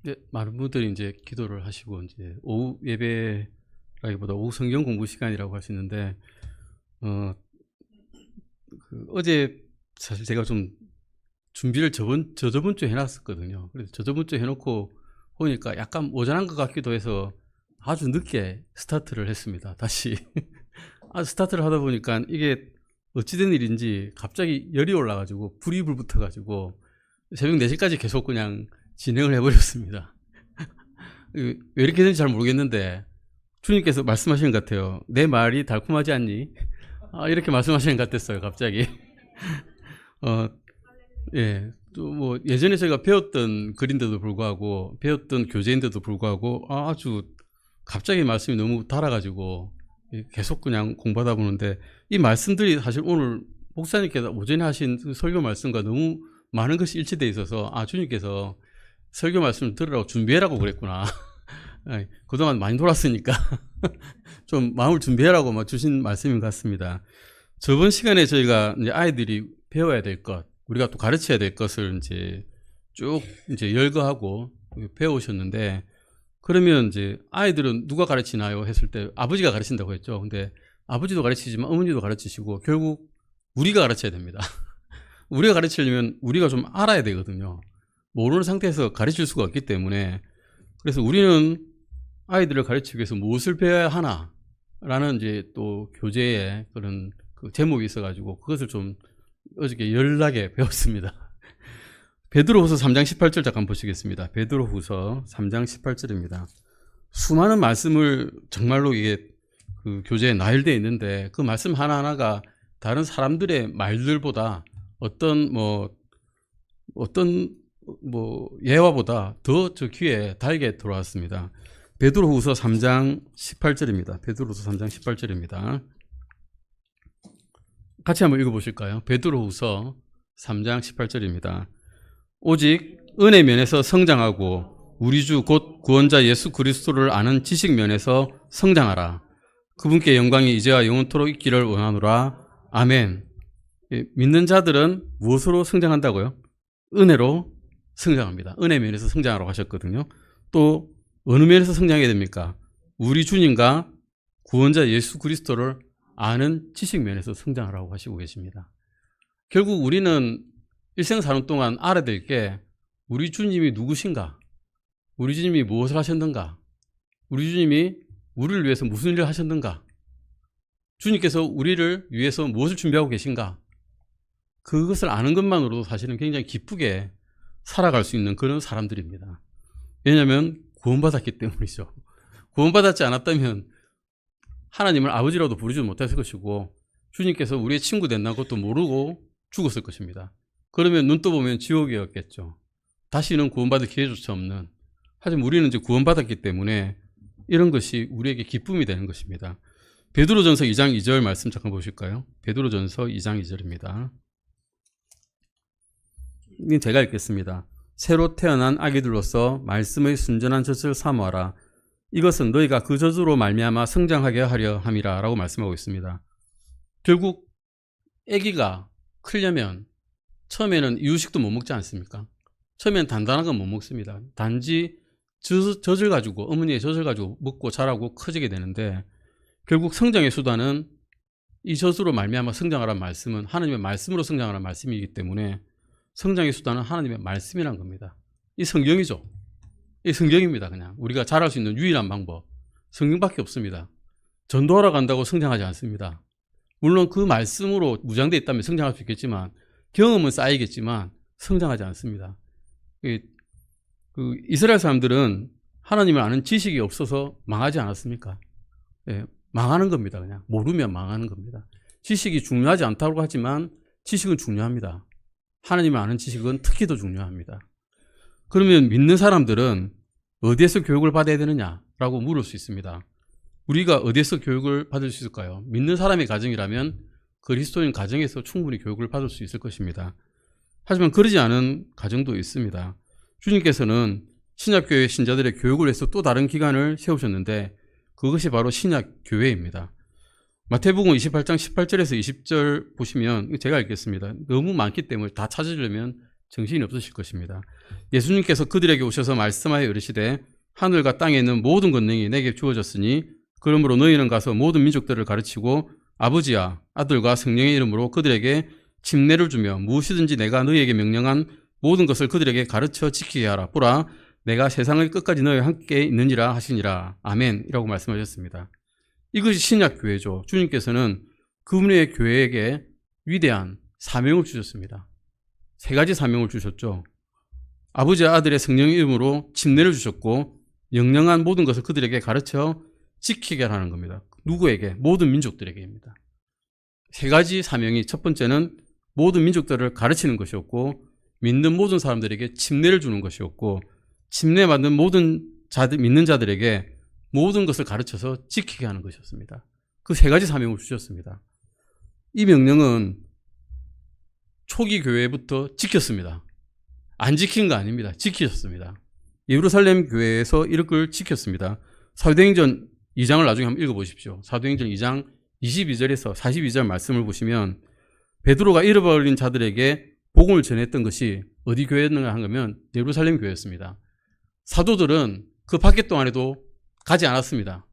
네, 많은 분들이 이제 기도를 하시고 이제 오후 예배라기보다 오후 성경 공부 시간이라고 하시는데 어제 사실 제가 좀 준비를 저저번 주에 해놨었거든요. 그래서 저저번 주에 해놓고 보니까 약간 모자란 것 같기도 해서 아주 늦게 스타트를 했습니다. 다시 스타트를 하다 보니까 이게 어찌된 일인지 갑자기 열이 올라가지고 불이 붙어가지고 새벽 4시까지 계속 그냥 진행을 해버렸습니다. 왜 이렇게 되는지 잘 모르겠는데 주님께서 말씀하시는 것 같아요. 내 말이 달콤하지 않니? 이렇게 말씀하시는 것 같았어요. 갑자기. 예. 또 뭐 예전에 제가 배웠던 글인데도 불구하고 배웠던 교재인데도 불구하고 아주 갑자기 말씀이 너무 달아가지고 계속 그냥 공부하다 보는데 이 말씀들이 사실 오늘 목사님께서 오전에 하신 설교 말씀과 너무 많은 것이 일치되어 있어서 주님께서 설교 말씀을 들으라고 준비해라고 그랬구나. 그동안 많이 놀았으니까 좀 마음을 준비해라고 막 주신 말씀인 것 같습니다. 저번 시간에 저희가 이제 아이들이 배워야 될 것, 우리가 또 가르쳐야 될 것을 이제 쭉 이제 열거하고 배우셨는데, 그러면 이제 아이들은 누가 가르치나요? 했을 때 아버지가 가르친다고 했죠. 근데 아버지도 가르치지만 어머니도 가르치시고 결국 우리가 가르쳐야 됩니다. 우리가 가르치려면 우리가 좀 알아야 되거든요. 모르는 상태에서 가르칠 수가 없기 때문에, 그래서 우리는 아이들을 가르치기 위해서 무엇을 배워야 하나 라는 이제 또 교재에 그런 그 제목이 있어가지고 그것을 좀 어저께 열나게 배웠습니다. 베드로후서 3장 18절 잠깐 보시겠습니다. 베드로후서 3장 18절입니다. 수많은 말씀을 정말로 이게 그 교재에 나열되어 있는데 그 말씀 하나하나가 다른 사람들의 말들보다 어떤 예화보다 더 저 귀에 달게 들어왔습니다. 베드로후서 3장 18절입니다. 베드로후서 3장 18절입니다. 같이 한번 읽어보실까요? 베드로후서 3장 18절입니다. 오직 은혜 면에서 성장하고 우리 주 곧 구원자 예수 그리스도를 아는 지식 면에서 성장하라. 그분께 영광이 이제와 영원토록 있기를 원하노라. 아멘. 믿는 자들은 무엇으로 성장한다고요? 은혜로 성장합니다. 은혜 면에서 성장하라고 하셨거든요. 또 어느 면에서 성장해야 됩니까? 우리 주님과 구원자 예수 그리스도를 아는 지식 면에서 성장하라고 하시고 계십니다. 결국 우리는 일생 사는 동안 알아야 될 게 우리 주님이 누구신가? 우리 주님이 무엇을 하셨는가? 우리 주님이 우리를 위해서 무슨 일을 하셨는가? 주님께서 우리를 위해서 무엇을 준비하고 계신가? 그것을 아는 것만으로도 사실은 굉장히 기쁘게 살아갈 수 있는 그런 사람들입니다. 왜냐하면 구원받았기 때문이죠. 구원받았지 않았다면 하나님을 아버지라도 부르지 못했을 것이고 주님께서 우리의 친구 된다는 것도 모르고 죽었을 것입니다. 그러면 눈 떠보면 지옥이었겠죠. 다시는 구원받을 기회조차 없는. 하지만 우리는 이제 구원받았기 때문에 이런 것이 우리에게 기쁨이 되는 것입니다. 베드로전서 2장 2절 말씀 잠깐 보실까요? 베드로전서 2장 2절입니다. 제가 읽겠습니다. 새로 태어난 아기들로서 말씀의 순전한 젖을 사모하라. 이것은 너희가 그 젖으로 말미암아 성장하게 하려 함이라 라고 말씀하고 있습니다. 결국 아기가 크려면 처음에는 이유식도 못 먹지 않습니까? 처음에는 단단한 건 못 먹습니다. 단지 젖을 가지고, 어머니의 젖을 가지고 먹고 자라고 커지게 되는데, 결국 성장의 수단은 이 젖으로 말미암아 성장하라는 말씀은 하나님의 말씀으로 성장하라는 말씀이기 때문에 성장의 수단은 하나님의 말씀이란 겁니다. 이 성경이죠. 이 성경입니다. 그냥 우리가 자랄 수 있는 유일한 방법, 성경밖에 없습니다. 전도하러 간다고 성장하지 않습니다. 물론 그 말씀으로 무장되어 있다면 성장할 수 있겠지만, 경험은 쌓이겠지만 성장하지 않습니다. 이스라엘 사람들은 하나님을 아는 지식이 없어서 망하지 않았습니까? 망하는 겁니다. 그냥 모르면 망하는 겁니다. 지식이 중요하지 않다고 하지만 지식은 중요합니다. 하나님을 아는 지식은 특히 더 중요합니다. 그러면 믿는 사람들은 어디에서 교육을 받아야 되느냐라고 물을 수 있습니다. 우리가 어디에서 교육을 받을 수 있을까요? 믿는 사람의 가정이라면 그리스도인 가정에서 충분히 교육을 받을 수 있을 것입니다. 하지만 그러지 않은 가정도 있습니다. 주님께서는 신약교회 신자들의 교육을 위해서 또 다른 기관을 세우셨는데 그것이 바로 신약교회입니다. 마태복음 28장 18절에서 20절 보시면 제가 읽겠습니다. 너무 많기 때문에 다 찾으려면 정신이 없으실 것입니다. 예수님께서 그들에게 오셔서 말씀하여 이르시되 하늘과 땅에 있는 모든 권능이 내게 주어졌으니 그러므로 너희는 가서 모든 민족들을 가르치고 아버지와 아들과 성령의 이름으로 그들에게 침례를 주며 무엇이든지 내가 너희에게 명령한 모든 것을 그들에게 가르쳐 지키게 하라. 보라, 내가 세상의 끝까지 너희와 함께 있느니라 하시니라. 아멘. 이라고 말씀하셨습니다. 이것이 신약교회죠. 주님께서는 그분의 교회에게 위대한 사명을 주셨습니다. 세 가지 사명을 주셨죠. 아버지와 아들의 성령의 이름으로 침례를 주셨고 명령한 모든 것을 그들에게 가르쳐 지키게 하라는 겁니다. 누구에게? 모든 민족들에게입니다. 세 가지 사명이, 첫 번째는 모든 민족들을 가르치는 것이었고, 믿는 모든 사람들에게 침례를 주는 것이었고, 침례받는 모든 믿는 자들에게 모든 것을 가르쳐서 지키게 하는 것이었습니다. 그 세 가지 사명을 주셨습니다. 이 명령은 초기 교회부터 지켰습니다. 안 지킨 거 아닙니다. 지키셨습니다. 예루살렘 교회에서 이걸 지켰습니다. 사도행전 2장을 나중에 한번 읽어보십시오. 사도행전 2장 22절에서 42절 말씀을 보시면 베드로가 잃어버린 자들에게 복음을 전했던 것이 어디 교회였는가 하면 예루살렘 교회였습니다. 사도들은 그 밖에 동안에도 가지 않았습니다.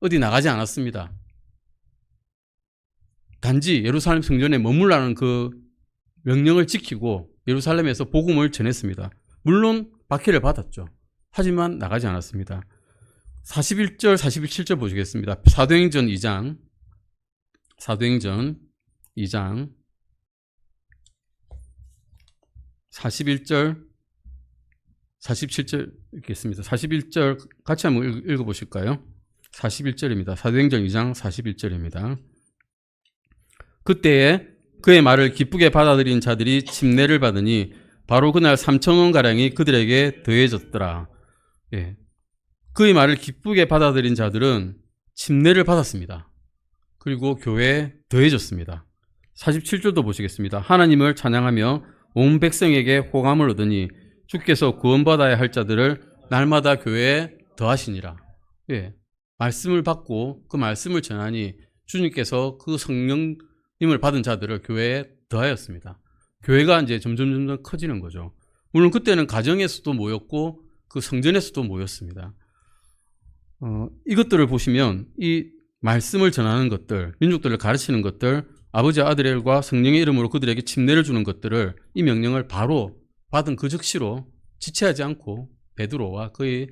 어디 나가지 않았습니다. 단지 예루살렘 성전에 머물라는 그 명령을 지키고 예루살렘에서 복음을 전했습니다. 물론 박해를 받았죠. 하지만 나가지 않았습니다. 41절, 47절 보시겠습니다. 사도행전 2장 41절, 47절 읽겠습니다. 41절 같이 한번 읽어보실까요? 41절입니다. 사도행전 2장 41절입니다. 그때에 그의 말을 기쁘게 받아들인 자들이 침례를 받으니 바로 그날 3,000원가량이 그들에게 더해졌더라. 예. 그의 말을 기쁘게 받아들인 자들은 침례를 받았습니다. 그리고 교회에 더해졌습니다. 47절도 보시겠습니다. 하나님을 찬양하며 온 백성에게 호감을 얻으니 주께서 구원받아야 할 자들을 날마다 교회에 더하시니라. 예. 말씀을 받고 그 말씀을 전하니 주님께서 그 성령님을 받은 자들을 교회에 더하였습니다. 교회가 이제 점점 커지는 거죠. 물론 그때는 가정에서도 모였고 그 성전에서도 모였습니다. 이것들을 보시면 이 말씀을 전하는 것들, 민족들을 가르치는 것들, 아버지 아들과 성령의 이름으로 그들에게 침례를 주는 것들을, 이 명령을 바로 받은 그 즉시로 지체하지 않고 베드로와 그의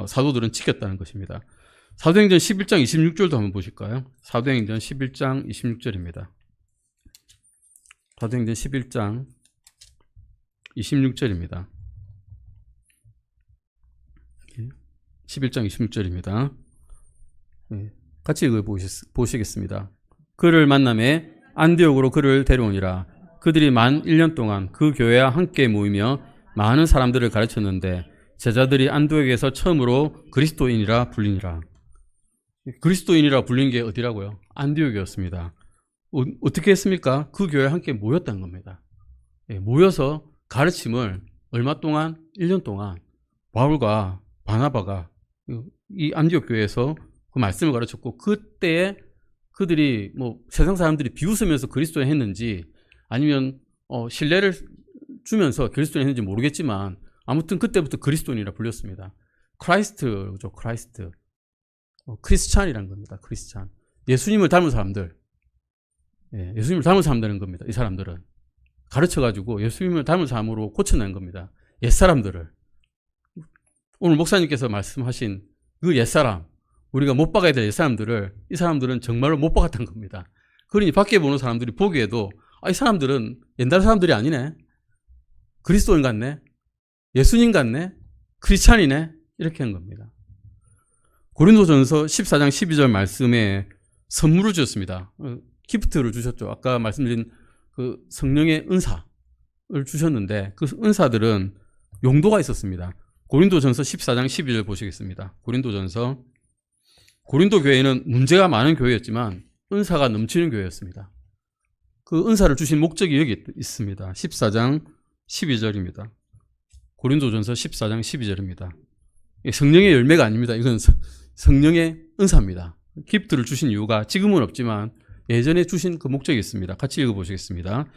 사도들은 지켰다는 것입니다. 사도행전 11장 26절도 한번 보실까요? 사도행전 11장 26절입니다. 사도행전 11장 26절입니다. 11장 26절입니다. 같이 읽어보시겠습니다. 그를 만남에 안디옥으로 그를 데려오니라. 그들이 만 1년 동안 그 교회와 함께 모이며 많은 사람들을 가르쳤는데 제자들이 안디옥에서 처음으로 그리스도인이라 불리니라. 그리스도인이라 불린 게 어디라고요? 안디옥이었습니다. 어떻게 했습니까? 그 교회와 함께 모였다는 겁니다. 모여서 가르침을 얼마 동안? 1년 동안 바울과 바나바가 이 안디옥 교회에서 그 말씀을 가르쳤고, 그때에 그들이 뭐 세상 사람들이 비웃으면서 그리스도인 했는지 아니면 신뢰를 주면서 그리스도인 했는지 모르겠지만 아무튼 그때부터 그리스도인이라 불렸습니다. 크라이스트죠. 크라이스트. 크리스찬이라는 겁니다. 크리스찬. 예수님을 닮은 사람들. 예수님을 닮은 사람들인 겁니다. 이 사람들은. 가르쳐가지고 예수님을 닮은 사람으로 고쳐낸 겁니다. 옛사람들을. 오늘 목사님께서 말씀하신 그 옛사람, 우리가 못 박아야 될 옛사람들을 이 사람들은 정말로 못 박았던 겁니다. 그러니 밖에 보는 사람들이 보기에도 이 사람들은 옛날 사람들이 아니네. 그리스도인 같네. 예수님 같네. 크리스찬이네. 이렇게 한 겁니다. 고린도전서 14장 12절 말씀에 선물을 주셨습니다. 기프트를 주셨죠. 아까 말씀드린 그 성령의 은사를 주셨는데 그 은사들은 용도가 있었습니다. 고린도전서 14장 12절 보시겠습니다. 고린도 교회는 문제가 많은 교회였지만 은사가 넘치는 교회였습니다. 그 은사를 주신 목적이 여기 있습니다. 14장 12절입니다. 고린도전서 14장 12절입니다. 성령의 열매가 아닙니다. 이건 성령의 은사입니다. 기프트를 주신 이유가 지금은 없지만 예전에 주신 그 목적이 있습니다. 같이 읽어보시겠습니다.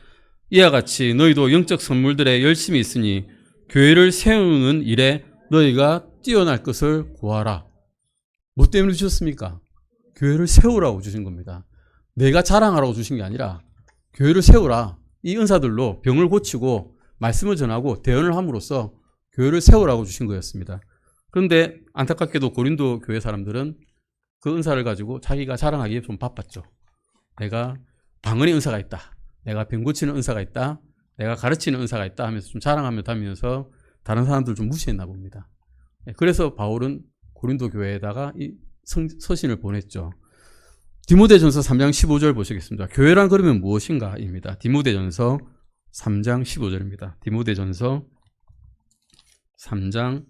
이와 같이 너희도 영적 선물들에 열심히 있으니 교회를 세우는 일에 너희가 뛰어날 것을 구하라. 뭐 때문에 주셨습니까? 교회를 세우라고 주신 겁니다. 내가 자랑하라고 주신 게 아니라 교회를 세우라. 이 은사들로 병을 고치고 말씀을 전하고 대언을 함으로써 교회를 세우라고 주신 거였습니다. 그런데 안타깝게도 고린도 교회 사람들은 그 은사를 가지고 자기가 자랑하기에 좀 바빴죠. 내가 방언의 은사가 있다. 내가 병 고치는 은사가 있다. 내가 가르치는 은사가 있다 하면서 좀 자랑하며 다니면서 다른 사람들 좀 무시했나 봅니다. 그래서 바울은 고린도 교회에다가 이 서신을 보냈죠. 디모데전서 3장 15절 보시겠습니다. 교회란 그러면 무엇인가? 입니다. 디모데전서 3장 15절입니다. 디모데전서 3장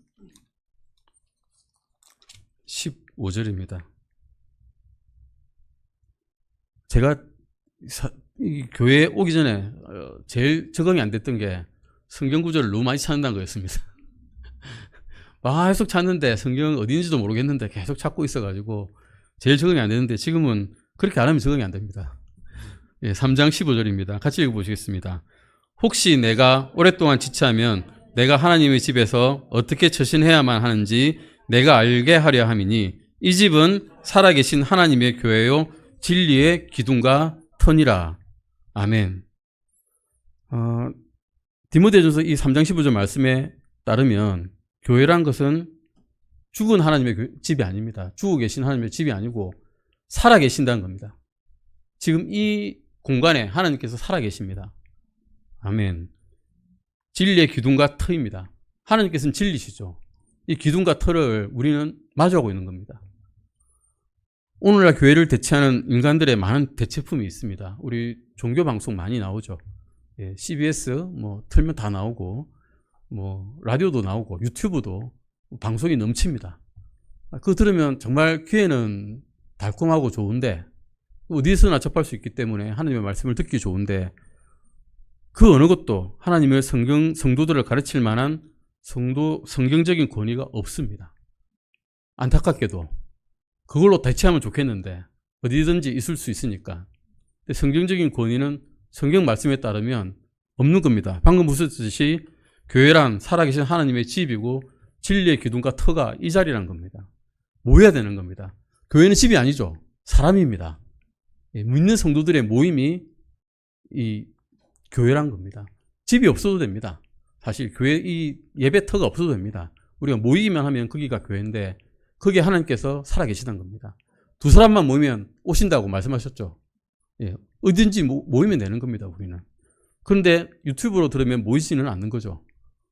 15절입니다. 제가 이 교회에 오기 전에 제일 적응이 안 됐던 게 성경 구절을 너무 많이 찾는다는 거였습니다. 계속 찾는데 성경 어디인지도 모르겠는데 계속 찾고 있어가지고 제일 적응이 안 되는데 지금은 그렇게 안 하면 적응이 안 됩니다. 3장 15절입니다. 같이 읽어보시겠습니다. 혹시 내가 오랫동안 지체하면 내가 하나님의 집에서 어떻게 처신해야만 하는지 내가 알게 하려 함이니 이 집은 살아계신 하나님의 교회요 진리의 기둥과 터니라. 아멘. 디모데전서 이 3장 15절 말씀에 따르면 교회란 것은 죽은 하나님의 집이 아닙니다. 죽어 계신 하나님의 집이 아니고 살아 계신다는 겁니다. 지금 이 공간에 하나님께서 살아 계십니다. 아멘. 진리의 기둥과 터입니다. 하나님께서는 진리시죠. 이 기둥과 터를 우리는 마주하고 있는 겁니다. 오늘날 교회를 대체하는 인간들의 많은 대체품이 있습니다. 우리 종교 방송 많이 나오죠. CBS 뭐 틀면 다 나오고 뭐 라디오도 나오고 유튜브도 방송이 넘칩니다. 그거 들으면 정말 귀에는 달콤하고 좋은데 어디서나 접할 수 있기 때문에 하나님의 말씀을 듣기 좋은데 그 어느 것도 하나님의 성도들을 가르칠 만한 성경적인 권위가 없습니다. 안타깝게도 그걸로 대체하면 좋겠는데 어디든지 있을 수 있으니까. 성경적인 권위는 성경 말씀에 따르면 없는 겁니다. 방금 보셨듯이 교회란 살아계신 하나님의 집이고 진리의 기둥과 터가 이 자리란 겁니다. 모여야 되는 겁니다. 교회는 집이 아니죠. 사람입니다. 믿는 성도들의 모임이 이 교회란 겁니다. 집이 없어도 됩니다. 사실 교회 이 예배터가 없어도 됩니다. 우리가 모이기만 하면 거기가 교회인데 거기에 하나님께서 살아계시다는 겁니다. 두 사람만 모이면 오신다고 말씀하셨죠. 어딘지 모이면 되는 겁니다. 우리는. 그런데 유튜브로 들으면 모이지는 않는 거죠.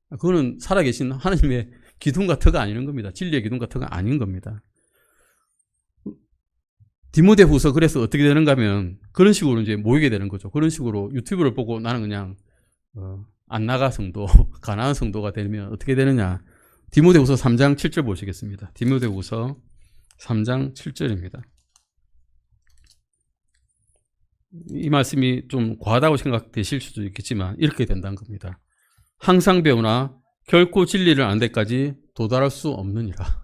그거는 살아계신 하나님의 기둥과 터가 아닌 겁니다. 진리의 기둥과 터가 아닌 겁니다. 디모데후서 그래서 어떻게 되는가 하면 그런 식으로 이제 모이게 되는 거죠. 그런 식으로 유튜브를 보고 나는 그냥 안 나가 성도, 가난한 성도가 되면 어떻게 되느냐. 디모데후서 3장 7절 보시겠습니다. 디모데후서 3장 7절입니다. 이 말씀이 좀 과하다고 생각되실 수도 있겠지만 이렇게 된다는 겁니다. 항상 배우나 결코 진리를 아는 데까지 도달할 수 없느니라.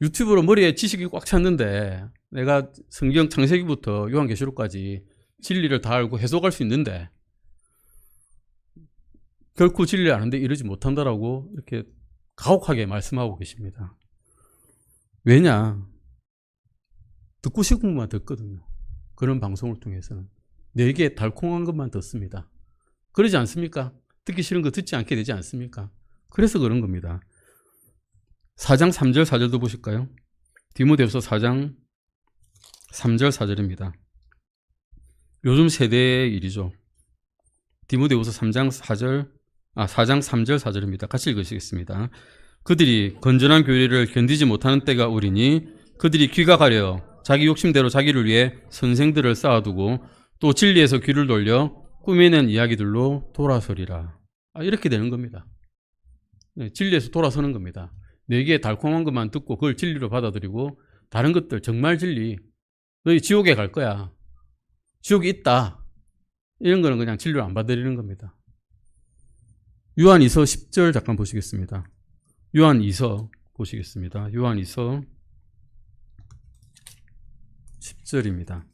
유튜브로 머리에 지식이 꽉 찼는데 내가 성경 창세기부터 요한계시록까지 진리를 다 알고 해석할 수 있는데 결코 진리를 아는데 이르지 못한다라고 이렇게 가혹하게 말씀하고 계십니다. 왜냐? 듣고 싶은 것만 듣거든요. 그런 방송을 통해서는. 내게 달콤한 것만 듣습니다. 그러지 않습니까? 듣기 싫은 거 듣지 않게 되지 않습니까? 그래서 그런 겁니다. 4장 3절 4절도 보실까요? 디모데후서 4장 3절 4절입니다. 요즘 세대의 일이죠. 디모데후서 3장 4절 3절 4절입니다. 같이 읽으시겠습니다. 그들이 건전한 교리를 견디지 못하는 때가 오리니 그들이 귀가 가려 자기 욕심대로 자기를 위해 선생들을 쌓아두고 또 진리에서 귀를 돌려 꾸미는 이야기들로 돌아서리라. 이렇게 되는 겁니다. 진리에서 돌아서는 겁니다. 내게 달콤한 것만 듣고 그걸 진리로 받아들이고 다른 것들 정말 진리 너희 지옥에 갈 거야. 지옥이 있다. 이런 거는 그냥 진리로 안 받아들이는 겁니다. 요한2서 10절 잠깐 보시겠습니다. 요한2서 보시겠습니다. 요한2서 10절입니다.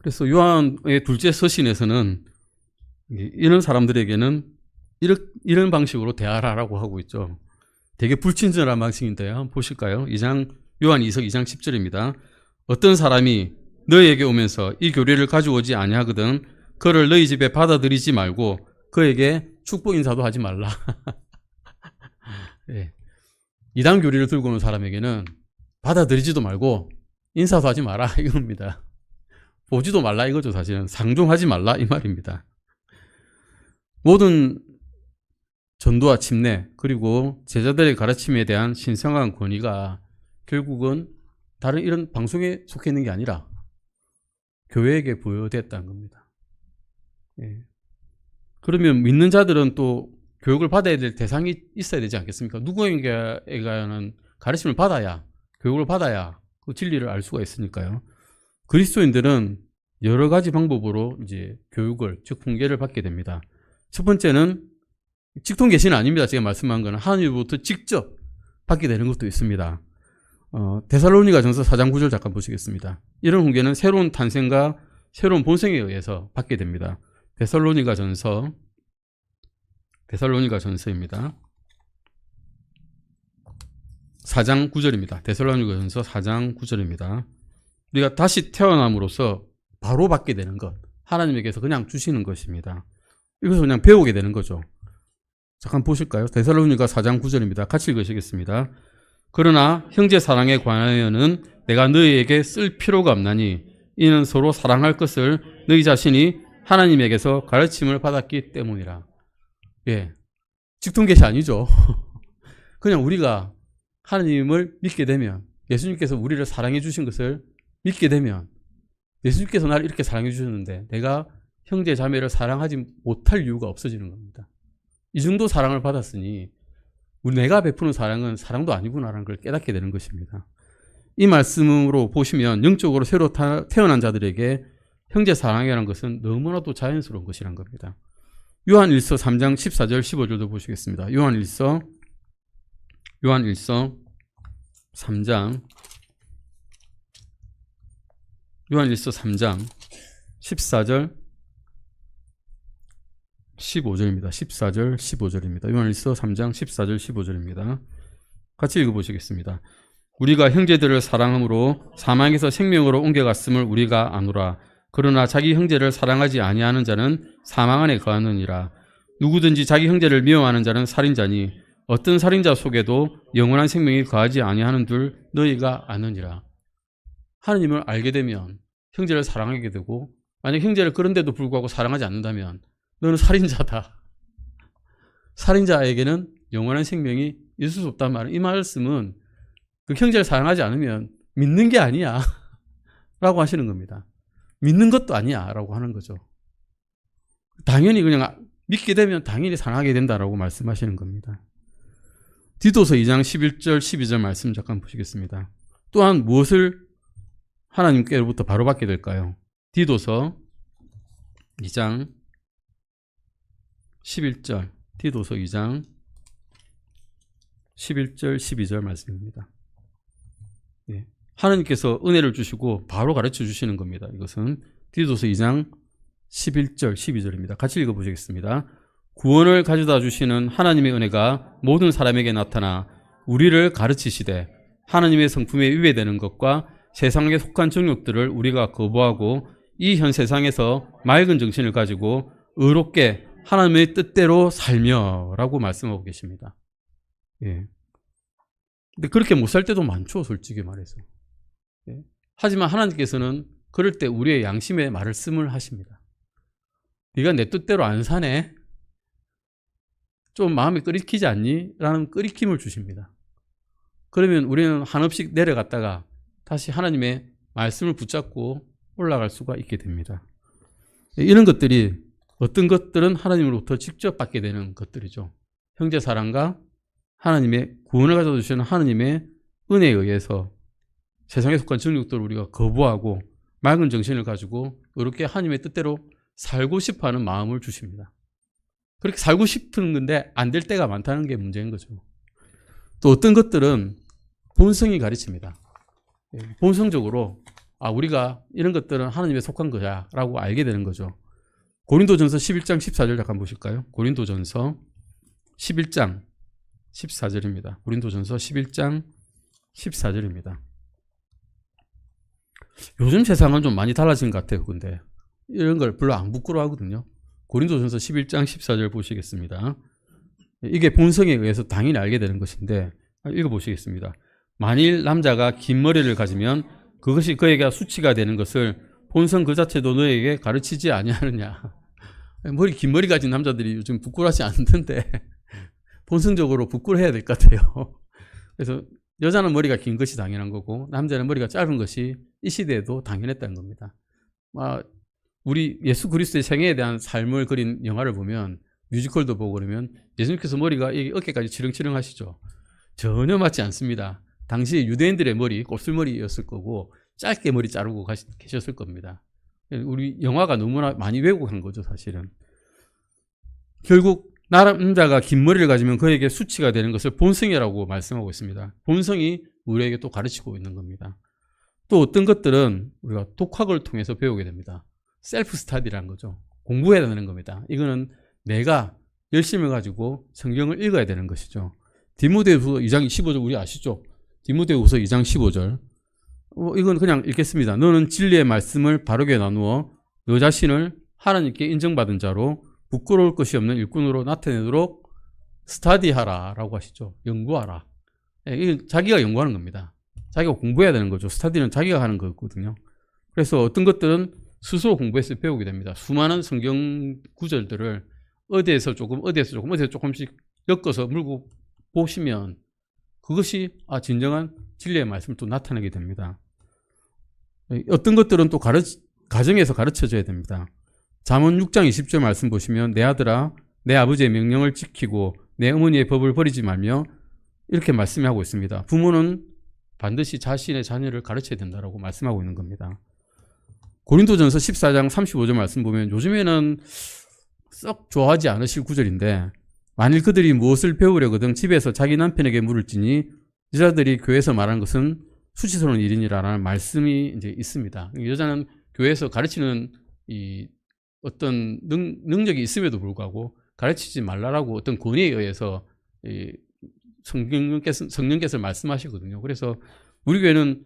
그래서 요한의 둘째 서신에서는 이런 사람들에게는 이런 방식으로 대하라라고 하고 있죠. 되게 불친절한 방식인데요. 한번 보실까요? 요한 2서 2장 10절입니다. 어떤 사람이 너희에게 오면서 이 교리를 가져오지 아니하거든 그를 너희 집에 받아들이지 말고 그에게 축복 인사도 하지 말라. 예. 이단 교리를 들고 오는 사람에게는 받아들이지도 말고 인사도 하지 마라 이겁니다. 보지도 말라 이거죠. 사실은 상종하지 말라 이 말입니다. 모든 전도와 침례 그리고 제자들의 가르침에 대한 신성한 권위가 결국은 다른 이런 방송에 속해 있는 게 아니라 교회에게 부여됐다는 겁니다. 예. 그러면 믿는 자들은 또 교육을 받아야 될 대상이 있어야 되지 않겠습니까? 누구에게는 가르침을 받아야, 교육을 받아야 그 진리를 알 수가 있으니까요. 그리스도인들은 여러 가지 방법으로 이제 교육을, 즉 훈계를 받게 됩니다. 첫 번째는 직통 계시는 아닙니다. 제가 말씀한 거는 하나님으로부터 직접 받게 되는 것도 있습니다. 데살로니가전서 4장 9절 잠깐 보시겠습니다. 이런 훈계는 새로운 탄생과 새로운 본성에 의해서 받게 됩니다. 데살로니가전서입니다. 데살로니가전서 4장 9절입니다. 데살로니가전서 4장 9절입니다. 우리가 다시 태어남으로써 바로 받게 되는 것, 하나님에게서 그냥 주시는 것입니다. 이것을 그냥 배우게 되는 거죠. 잠깐 보실까요? 데살로니가 4장 9절입니다. 같이 읽으시겠습니다. 그러나 형제 사랑에 관하여는 내가 너희에게 쓸 필요가 없나니 이는 서로 사랑할 것을 너희 자신이 하나님에게서 가르침을 받았기 때문이라. 예, 직통계시 아니죠. 그냥 우리가 하나님을 믿게 되면, 예수님께서 우리를 사랑해 주신 것을 믿게 되면, 예수님께서 나를 이렇게 사랑해 주셨는데 내가 형제 자매를 사랑하지 못할 이유가 없어지는 겁니다. 이 정도 사랑을 받았으니 내가 베푸는 사랑은 사랑도 아니구나라는 걸 깨닫게 되는 것입니다. 이 말씀으로 보시면 영적으로 새로 태어난 자들에게 형제 사랑이라는 것은 너무나도 자연스러운 것이란 겁니다. 요한일서 3장 14절 15절도 보시겠습니다. 요한일서 3장 14절 15절입니다. 14절 15절입니다. 요한일서 3장 14절 15절입니다. 같이 읽어보시겠습니다. 우리가 형제들을 사랑함으로 사망에서 생명으로 옮겨갔음을 우리가 아노라. 그러나 자기 형제를 사랑하지 아니하는 자는 사망 안에 거하느니라. 누구든지 자기 형제를 미워하는 자는 살인자니 어떤 살인자 속에도 영원한 생명이 거하지 아니하는 줄 너희가 아느니라. 하나님을 알게 되면 형제를 사랑하게 되고, 만약 형제를 그런데도 불구하고 사랑하지 않는다면 너는 살인자다. 살인자에게는 영원한 생명이 있을 수 없단 말이에요. 이 말씀은 그 형제를 사랑하지 않으면 믿는 게 아니야 라고 하시는 겁니다. 믿는 것도 아니야 라고 하는 거죠. 당연히 그냥 믿게 되면 당연히 사랑하게 된다라고 말씀하시는 겁니다. 디도서 2장 11절 12절 말씀 잠깐 보시겠습니다. 또한 무엇을 하나님께로부터 바로 받게 될까요? 디도서 2장 11절, 디도서 2장 11절 12절 말씀입니다. 예. 하나님께서 은혜를 주시고 바로 가르쳐 주시는 겁니다. 이것은 디도서 2장 11절 12절입니다. 같이 읽어보시겠습니다. 구원을 가져다 주시는 하나님의 은혜가 모든 사람에게 나타나 우리를 가르치시되 하나님의 성품에 위배되는 것과 세상에 속한 정욕들을 우리가 거부하고 이 현 세상에서 맑은 정신을 가지고 의롭게 하나님의 뜻대로 살며 라고 말씀하고 계십니다. 예. 근데 그렇게 못 살 때도 많죠, 솔직히 말해서. 예. 하지만 하나님께서는 그럴 때 우리의 양심에 말씀을 하십니다. 네가 내 뜻대로 안 사네? 좀 마음이 끓이키지 않니? 라는 끓이킴을 주십니다. 그러면 우리는 한없이 내려갔다가 다시 하나님의 말씀을 붙잡고 올라갈 수가 있게 됩니다. 이런 것들이, 어떤 것들은 하나님으로부터 직접 받게 되는 것들이죠. 형제 사랑과 하나님의 구원을 가져다 주시는 하나님의 은혜에 의해서 세상에 속한 정욕들을 우리가 거부하고 맑은 정신을 가지고 이렇게 하나님의 뜻대로 살고 싶어하는 마음을 주십니다. 그렇게 살고 싶은 건데 안 될 때가 많다는 게 문제인 거죠. 또 어떤 것들은 본성이 가르칩니다. 본성적으로 우리가 이런 것들은 하나님에 속한 거야 라고 알게 되는 거죠. 고린도전서 11장 14절 잠깐 보실까요? 고린도전서 11장 14절입니다. 고린도전서 11장 14절입니다. 요즘 세상은 좀 많이 달라진 것 같아요. 근데 이런 걸 별로 안 부끄러워하거든요. 고린도전서 11장 14절 보시겠습니다. 이게 본성에 의해서 당연히 알게 되는 것인데 읽어보시겠습니다. 만일 남자가 긴 머리를 가지면 그것이 그에게 수치가 되는 것을 본성 그 자체도 너에게 가르치지 아니하느냐. 긴 머리 가진 남자들이 요즘 부끄러워하지 않는데 본성적으로 부끄러워해야 될 것 같아요. 그래서 여자는 머리가 긴 것이 당연한 거고 남자는 머리가 짧은 것이 이 시대에도 당연했다는 겁니다. 우리 예수 그리스도의 생애에 대한 삶을 그린 영화를 보면 뮤지컬도 보고 그러면 예수님께서 머리가 어깨까지 치렁치렁 하시죠. 전혀 맞지 않습니다. 당시 유대인들의 머리 곱슬머리였을 거고 짧게 머리 자르고 계셨을 겁니다. 우리 영화가 너무나 많이 왜곡한 거죠. 사실은 결국 남자가 긴 머리를 가지면 그에게 수치가 되는 것을 본성이라고 말씀하고 있습니다. 본성이 우리에게 또 가르치고 있는 겁니다. 또 어떤 것들은 우리가 독학을 통해서 배우게 됩니다. 셀프 스타디라는 거죠. 공부해야 되는 겁니다. 이거는 내가 열심을 가지고 성경을 읽어야 되는 것이죠. 디모데후서 2장 15절 우리 아시죠? 디모데후서 2장 15절 이건 그냥 읽겠습니다. 너는 진리의 말씀을 바르게 나누어 너 자신을 하나님께 인정받은 자로 부끄러울 것이 없는 일꾼으로 나타내도록 스타디하라 라고 하시죠. 연구하라. 이건 자기가 연구하는 겁니다. 자기가 공부해야 되는 거죠. 스타디는 자기가 하는 거거든요. 그래서 어떤 것들은 스스로 공부해서 배우게 됩니다. 수많은 성경 구절들을 어디에서 조금씩 엮어서 물고 보시면 그것이 진정한 진리의 말씀을 또 나타내게 됩니다. 어떤 것들은 또 가정에서 가르쳐줘야 됩니다. 잠언 6장 20절 말씀 보시면 내 아들아 내 아버지의 명령을 지키고 내 어머니의 법을 버리지 말며 이렇게 말씀하고 있습니다. 부모는 반드시 자신의 자녀를 가르쳐야 된다고 말씀하고 있는 겁니다. 고린도전서 14장 35절 말씀 보면 요즘에는 썩 좋아하지 않으실 구절인데 만일 그들이 무엇을 배우려거든 집에서 자기 남편에게 물을지니 여자들이 교회에서 말하는 것은 수치스러운 일이니라라는 말씀이 이제 있습니다. 여자는 교회에서 가르치는 어떤 능력이 있음에도 불구하고 가르치지 말라라고 어떤 권위에 의해서 성령께서 말씀하시거든요. 그래서 우리 교회는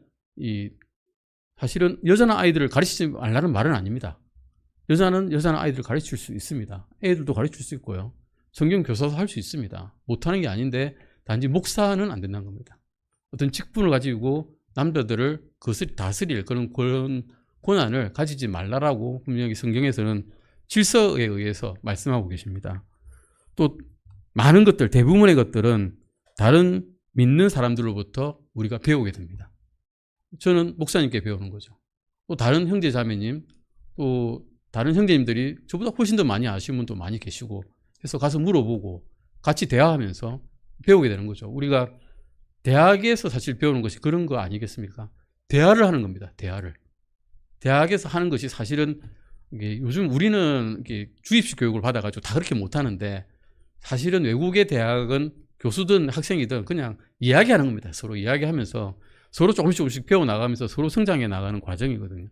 사실은 여자나 아이들을 가르치지 말라는 말은 아닙니다. 여자나 아이들을 가르칠 수 있습니다. 애들도 가르칠 수 있고요. 성경 교사도 할 수 있습니다. 못하는 게 아닌데 단지 목사는 안 된다는 겁니다. 어떤 직분을 가지고 남자들을 다스릴 그런 권한을 가지지 말라라고 분명히 성경에서는 질서에 의해서 말씀하고 계십니다. 또 많은 것들, 대부분의 것들은 다른 믿는 사람들로부터 우리가 배우게 됩니다. 저는 목사님께 배우는 거죠. 또 다른 형제 자매님, 또 다른 형제님들이 저보다 훨씬 더 많이 아시는 분도 많이 계시고 해서 가서 물어보고 같이 대화하면서 배우게 되는 거죠. 우리가 대학에서 사실 배우는 것이 그런 거 아니겠습니까? 대화를 하는 겁니다. 대학에서 하는 것이 사실은 요즘 우리는 주입식 교육을 받아가지고 다 그렇게 못하는데 사실은 외국의 대학은 교수든 학생이든 그냥 이야기하는 겁니다. 서로 이야기하면서 서로 조금씩 배워나가면서 서로 성장해 나가는 과정이거든요.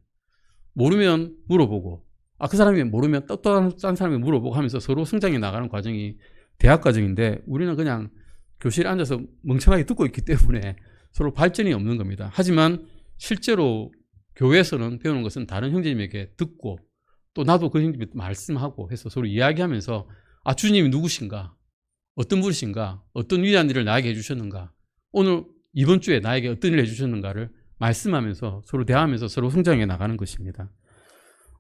모르면 물어보고 그 사람이 모르면 또 다른 사람이 물어보고 하면서 서로 성장해 나가는 과정이 대학 과정인데 우리는 그냥 교실에 앉아서 멍청하게 듣고 있기 때문에 서로 발전이 없는 겁니다. 하지만 실제로 교회에서는 배우는 것은 다른 형제님에게 듣고 또 나도 그 형제님께 말씀하고 해서 서로 이야기하면서 주님이 누구신가? 어떤 분이신가? 어떤 위대한 일을 나에게 해주셨는가? 오늘 이번 주에 나에게 어떤 일을 해주셨는가를 말씀하면서 서로 대화하면서 서로 성장해 나가는 것입니다.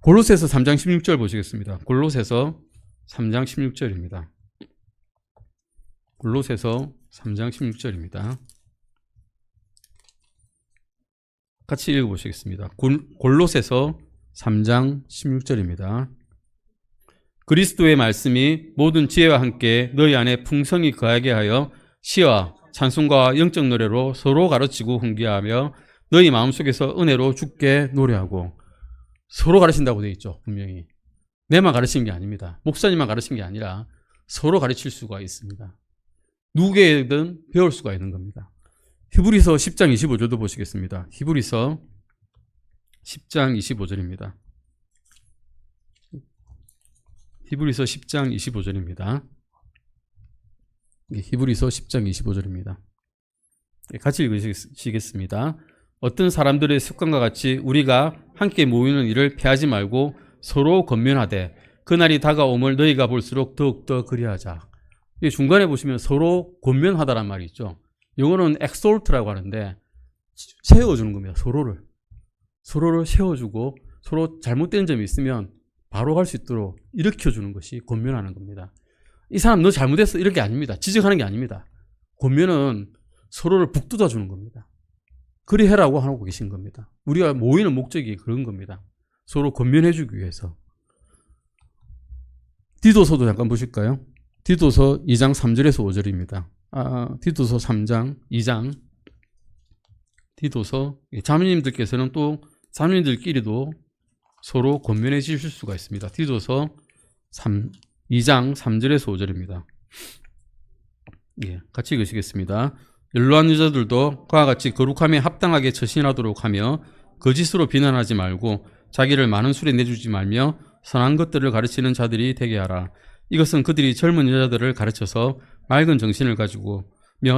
골로새서 3장 16절 보시겠습니다. 골로새서 3장 16절입니다. 골로새서 3장 16절입니다. 같이 읽어보시겠습니다. 골로새서 3장 16절입니다. 그리스도의 말씀이 모든 지혜와 함께 너희 안에 풍성히 거하게 하여 시와 찬송과 영적 노래로 서로 가르치고 훈계하며 너희 마음속에서 은혜로 주께 노래하고 서로 가르친다고 되어 있죠. 분명히 내만 가르치는 게 아닙니다. 목사님만 가르치는 게 아니라 서로 가르칠 수가 있습니다. 누구에게든 배울 수가 있는 겁니다. 히브리서 10장 25절도 보시겠습니다. 히브리서 10장 25절입니다. 히브리서 10장 25절입니다. 히브리서 10장 25절입니다. 같이 읽으시겠습니다. 어떤 사람들의 습관과 같이 우리가 함께 모이는 일을 피하지 말고 서로 권면하되 그날이 다가옴을 너희가 볼수록 더욱더 그리하자. 중간에 보시면 서로 권면하다란 말이 있죠. 영어로는 exalt라고 하는데 세워주는 겁니다. 서로를 세워주고 서로 잘못된 점이 있으면 바로 갈 수 있도록 일으켜주는 것이 권면하는 겁니다. 이 사람 너 잘못했어 이런 게 아닙니다. 지적하는 게 아닙니다. 권면은 서로를 북돋아 주는 겁니다. 그리 해라고 하고 계신 겁니다. 우리가 모이는 목적이 그런 겁니다. 서로 권면해 주기 위해서. 디도서도 잠깐 보실까요? 디도서 2장 3절에서 5절입니다. 디도서 3장 2장. 디도서 자매님들께서는 또 자매님들끼리도 서로 권면해 주실 수가 있습니다. 디도서 2장 3절에서 5절입니다. 같이 읽으시겠습니다. 연로한 여자들도 그와 같이 거룩함에 합당하게 처신하도록 하며 거짓으로 비난하지 말고 자기를 많은 술에 내주지 말며 선한 것들을 가르치는 자들이 되게 하라. 이것은 그들이 젊은 여자들을 가르쳐서 맑은 정신을 가지고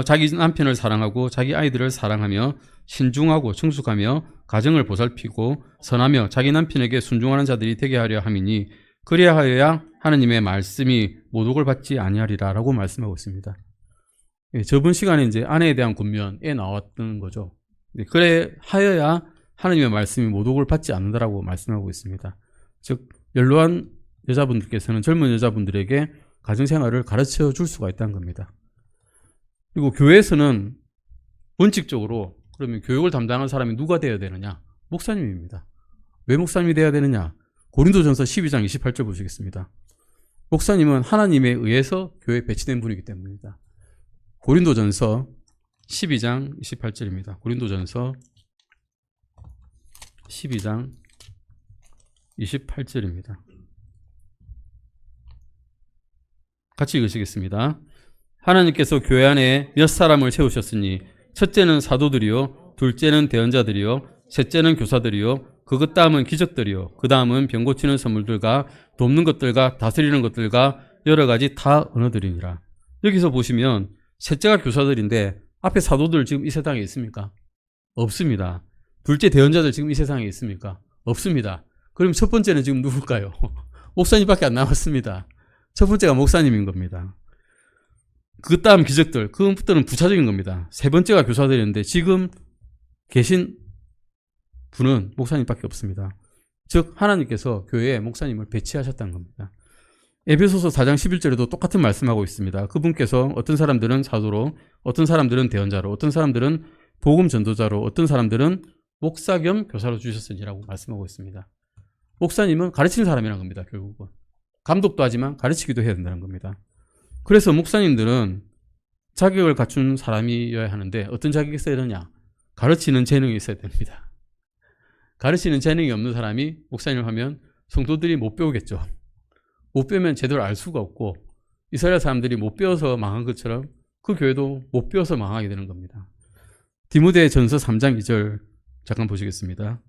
자기 남편을 사랑하고 자기 아이들을 사랑하며 신중하고 청숙하며 가정을 보살피고 선하며 자기 남편에게 순종하는 자들이 되게 하려 함이니 그리하여야 하느님의 말씀이 모독을 받지 아니하리라 라고 말씀하고 있습니다. 저번 시간에 이제 아내에 대한 권면에 나왔던 거죠. 그래 하여야 하느님의 말씀이 모독을 받지 않는다라고 말씀하고 있습니다. 즉 연로한 여자분들께서는 젊은 여자분들에게 가정생활을 가르쳐 줄 수가 있다는 겁니다. 그리고 교회에서는 원칙적으로 그러면 교육을 담당하는 사람이 누가 되어야 되느냐? 목사님입니다. 왜 목사님이 되어야 되느냐? 고린도전서 12장 28절 보시겠습니다. 목사님은 하나님에 의해서 교회에 배치된 분이기 때문입니다. 고린도전서 12장 28절입니다. 고린도전서 12장 28절입니다. 같이 읽으시겠습니다. 하나님께서 교회 안에 몇 사람을 세우셨으니 첫째는 사도들이요 둘째는 대언자들이요 셋째는 교사들이요 그것 다음은 기적들이요 그 다음은 병 고치는 선물들과 돕는 것들과 다스리는 것들과 여러 가지 다 언어들이니라. 여기서 보시면 셋째가 교사들인데 앞에 사도들 지금 이 세상에 있습니까? 없습니다. 둘째 대언자들 지금 이 세상에 있습니까? 없습니다. 그럼 첫 번째는 지금 누굴까요? 목사님밖에 안 남았습니다. 첫 번째가 목사님인 겁니다. 그 다음 기적들, 그것부터는 부차적인 겁니다. 세 번째가 교사들인데 지금 계신 분은 목사님밖에 없습니다. 즉 하나님께서 교회에 목사님을 배치하셨다는 겁니다. 에베소서 4장 11절에도 똑같은 말씀하고 있습니다. 그분께서 어떤 사람들은 사도로, 어떤 사람들은 대언자로, 어떤 사람들은 복음 전도자로, 어떤 사람들은 목사 겸 교사로 주셨으니라고 말씀하고 있습니다. 목사님은 가르치는 사람이라는 겁니다. 결국은 감독도 하지만 가르치기도 해야 된다는 겁니다. 그래서 목사님들은 자격을 갖춘 사람이어야 하는데 어떤 자격이 있어야 되느냐? 가르치는 재능이 있어야 됩니다. 가르치는 재능이 없는 사람이 목사님을 하면 성도들이 못 배우겠죠. 못 배우면 제대로 알 수가 없고 이스라엘 사람들이 못 배워서 망한 것처럼 그 교회도 못 배워서 망하게 되는 겁니다. 디모데전서 3장 2절 잠깐 보시겠습니다.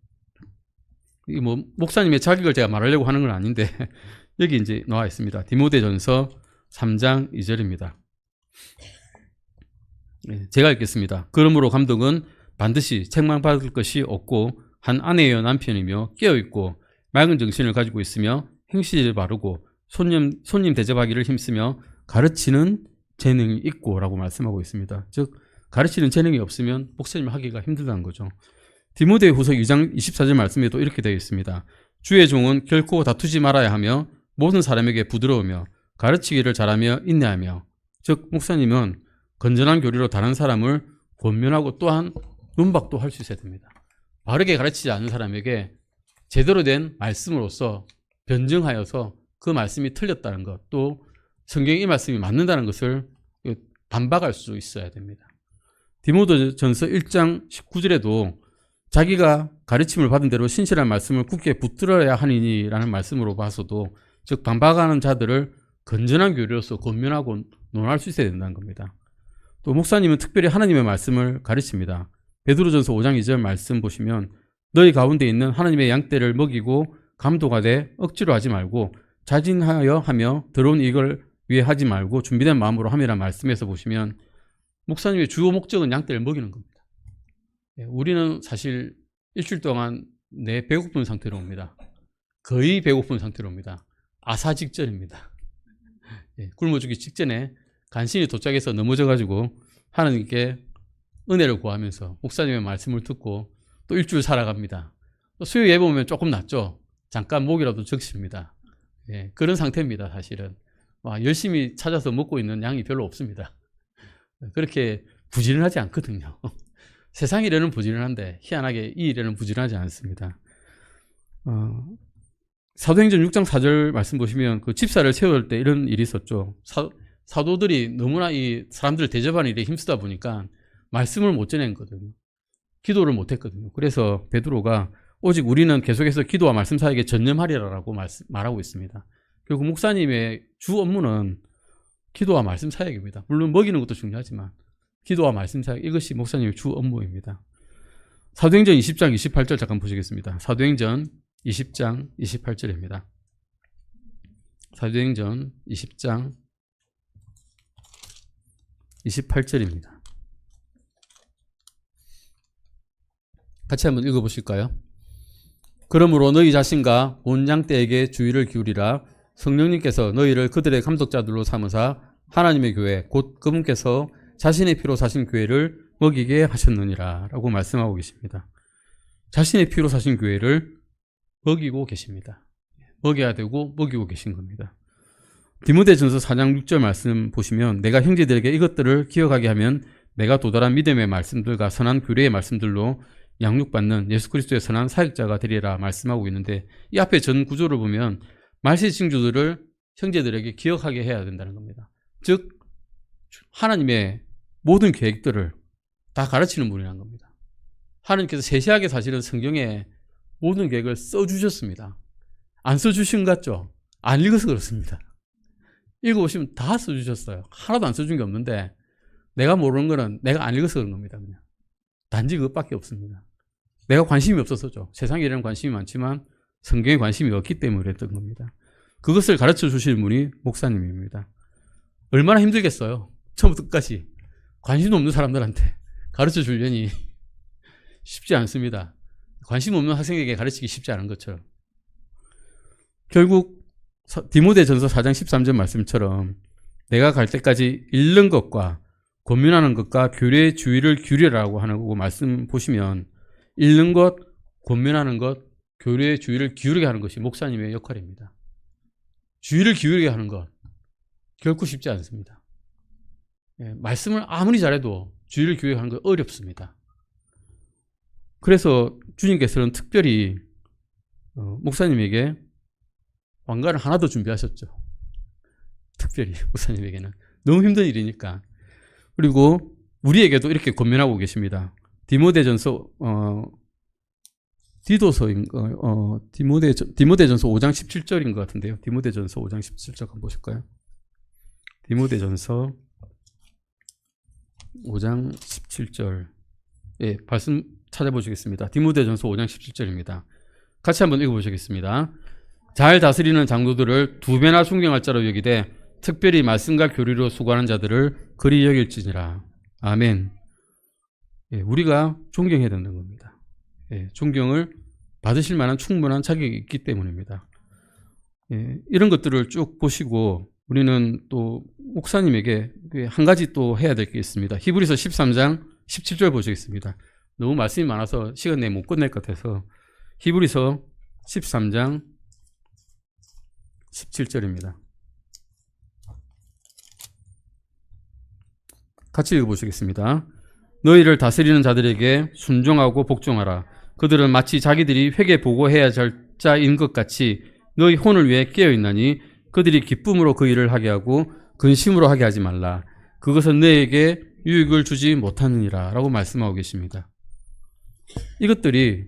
이 목사님의 자격을 제가 말하려고 하는 건 아닌데 여기 이제 나와 있습니다. 디모데전서 3장 2절입니다. 제가 읽겠습니다. 그러므로 감독은 반드시 책망받을 것이 없고 한 아내여 남편이며 깨어있고 맑은 정신을 가지고 있으며 행실이 바르고 손님 대접하기를 힘쓰며 가르치는 재능이 있고 라고 말씀하고 있습니다. 즉 가르치는 재능이 없으면 목사님을 하기가 힘들다는 거죠. 디모데후서 2장 24절 말씀에도 이렇게 되어 있습니다. 주의 종은 결코 다투지 말아야 하며 모든 사람에게 부드러우며 가르치기를 잘하며 인내하며. 즉 목사님은 건전한 교리로 다른 사람을 권면하고 또한 논박도 할 수 있어야 됩니다. 바르게 가르치지 않는 사람에게 제대로 된 말씀으로서 변증하여서 그 말씀이 틀렸다는 것, 또 성경의 이 말씀이 맞는다는 것을 반박할 수 있어야 됩니다. 디모데전서 1장 19절에도 자기가 가르침을 받은 대로 신실한 말씀을 굳게 붙들어야 하니라는 말씀으로 봐서도 즉 반박하는 자들을 건전한 교리로서 권면하고 논할 수 있어야 된다는 겁니다. 또 목사님은 특별히 하나님의 말씀을 가르칩니다. 베드로전서 5장 2절 말씀 보시면 너희 가운데 있는 하나님의 양떼를 먹이고 감독하되 억지로 하지 말고 자진하여 하며 들어온 이익을 위해 하지 말고 준비된 마음으로 함이라는 말씀에서 보시면 목사님의 주요 목적은 양떼를 먹이는 겁니다. 우리는 사실 일주일 동안 내 배고픈 상태로 옵니다. 거의 배고픈 상태로 옵니다. 아사 직전입니다. 굶어 죽기 직전에 간신히 도착해서 넘어져가지고 하나님께 은혜를 구하면서 목사님의 말씀을 듣고 또 일주일 살아갑니다. 또 수요 예배 보면 조금 낫죠. 잠깐 목이라도 적십니다. 그런 상태입니다. 사실은 열심히 찾아서 먹고 있는 양이 별로 없습니다. 그렇게 부지런하지 않거든요. 세상 일에는 부지런한데 희한하게 이 일에는 부지런하지 않습니다. 사도행전 6장 4절 말씀 보시면 그 집사를 세울 때 이런 일이 있었죠. 사도들이 너무나 이 사람들을 대접하는 일에 힘쓰다 보니까 말씀을 못 전한 거거든요. 기도를 못 했거든요. 그래서 베드로가 오직 우리는 계속해서 기도와 말씀 사역에 전념하리라고 말하고 있습니다. 결국 목사님의 주 업무는 기도와 말씀 사역입니다. 물론 먹이는 것도 중요하지만 기도와 말씀 사역, 이것이 목사님의 주 업무입니다. 사도행전 20장 28절 잠깐 보시겠습니다. 사도행전 20장 28절입니다. 사도행전 20장 28절입니다. 같이 한번 읽어보실까요? 그러므로 너희 자신과 온 양떼에게 주의를 기울이라. 성령님께서 너희를 그들의 감독자들로 삼으사 하나님의 교회 곧 그분께서 자신의 피로 사신 교회를 먹이게 하셨느니라 라고 말씀하고 계십니다. 자신의 피로 사신 교회를 먹이고 계십니다. 먹여야 되고 먹이고 계신 겁니다. 디모데전서 4장 6절 말씀 보시면 내가 형제들에게 이것들을 기억하게 하면 내가 도달한 믿음의 말씀들과 선한 규례의 말씀들로 양육받는 예수 그리스도의 선한 사역자가 되리라 말씀하고 있는데, 이 앞에 전 구조를 보면 말세 징조들을 형제들에게 기억하게 해야 된다는 겁니다. 즉 하나님의 모든 계획들을 다 가르치는 분이라는 겁니다. 하나님께서 세세하게 사실은 성경에 모든 계획을 써주셨습니다. 안 써주신 것 같죠? 안 읽어서 그렇습니다. 읽어보시면 다 써주셨어요. 하나도 안 써준 게 없는데 내가 모르는 거는 내가 안 읽어서 그런 겁니다. 그냥 단지 그것밖에 없습니다. 내가 관심이 없어서죠. 세상 일에는 관심이 많지만 성경에 관심이 없기 때문에 그랬던 겁니다. 그것을 가르쳐 주시는 분이 목사님입니다. 얼마나 힘들겠어요. 처음부터 끝까지 관심 없는 사람들한테 가르쳐 주려니 쉽지 않습니다. 관심 없는 학생에게 가르치기 쉽지 않은 것처럼. 결국 디모데전서 4장 13절 말씀처럼 내가 갈 때까지 읽는 것과 권면하는 것과 교례의 주의를 기울이라고 하는 거고, 말씀 보시면 읽는 것, 권면하는 것, 교례의 주의를 기울이게 하는 것이 목사님의 역할입니다. 주의를 기울이게 하는 것 결코 쉽지 않습니다. 말씀을 아무리 잘해도 주의를 기울이게 하는 건 어렵습니다. 그래서 주님께서는 특별히 목사님에게 왕관을 하나 더 준비하셨죠. 특별히 목사님에게는 너무 힘든 일이니까. 그리고 우리에게도 이렇게 권면하고 계십니다. 디모데전서 디모데전서 5장 17절인 것 같은데요. 디모데전서 5장 17절 한번 보실까요? 디모데전서 5장 17절. 말씀 찾아보시겠습니다. 디모데전서 5장 17절입니다. 같이 한번 읽어보시겠습니다. 잘 다스리는 장로들을 두 배나 존경할 자로 여기되 특별히 말씀과 교리로 수고하는 자들을 그리 여길지니라. 아멘. 우리가 존경해야 되는 겁니다. 존경을 받으실 만한 충분한 자격이 있기 때문입니다. 이런 것들을 쭉 보시고 우리는 또 목사님에게 한 가지 또 해야 될 게 있습니다. 히브리서 13장 17절 보시겠습니다. 너무 말씀이 많아서 시간 내에 못 끝낼 것 같아서 히브리서 13장 17절입니다. 같이 읽어보시겠습니다. 너희를 다스리는 자들에게 순종하고 복종하라. 그들은 마치 자기들이 회개 보고해야 할 자인 것 같이 너희 혼을 위해 깨어있나니 그들이 기쁨으로 그 일을 하게 하고 근심으로 하게 하지 말라. 그것은 너에게 유익을 주지 못하느니라 라고 말씀하고 계십니다. 이것들이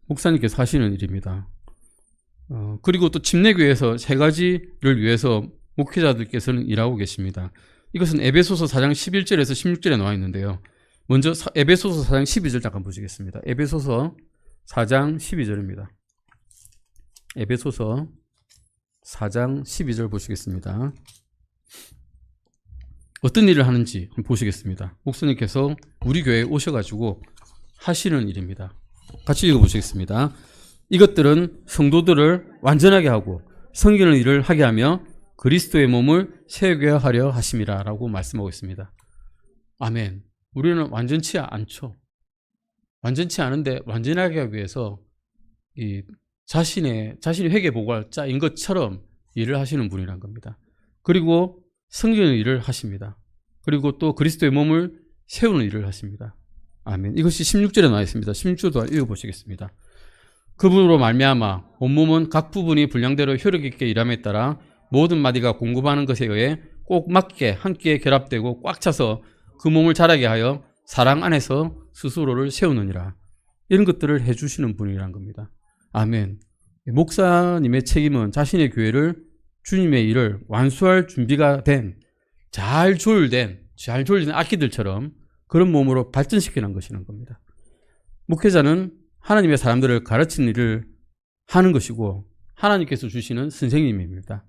목사님께서 하시는 일입니다. 그리고 또 침례교회에서 세 가지를 위해서 목회자들께서는 일하고 계십니다. 이것은 에베소서 4장 11절에서 16절에 나와 있는데요. 먼저 에베소서 4장 12절 잠깐 보시겠습니다. 에베소서 4장 12절입니다. 에베소서 4장 12절 보시겠습니다. 어떤 일을 하는지 한번 보시겠습니다. 목사님께서 우리 교회에 오셔가지고 하시는 일입니다. 같이 읽어보시겠습니다. 이것들은 성도들을 완전하게 하고 섬기는 일을 하게 하며 그리스도의 몸을 세우게 하려 하심이라 라고 말씀하고 있습니다. 아멘. 우리는 완전치 않죠. 완전치 않은데 완전하게 하기 위해서 이 자신이 회개보고할 자인 것처럼 일을 하시는 분이란 겁니다. 그리고 섬기는 일을 하십니다. 그리고 또 그리스도의 몸을 세우는 일을 하십니다. 아멘. 이것이 16절에 나와 있습니다. 16절도 읽어보시겠습니다. 그분으로 말미암아 온몸은 각 부분이 분량대로 효력 있게 일함에 따라 모든 마디가 공급하는 것에 의해 꼭 맞게 함께 결합되고 꽉 차서 그 몸을 자라게 하여 사랑 안에서 스스로를 세우느니라. 이런 것들을 해주시는 분이란 겁니다. 아멘. 목사님의 책임은 자신의 교회를 주님의 일을 완수할 준비가 된 잘 조율된 악기들처럼 그런 몸으로 발전시키는 것이라는 겁니다. 목회자는 하나님의 사람들을 가르치는 일을 하는 것이고 하나님께서 주시는 선생님입니다.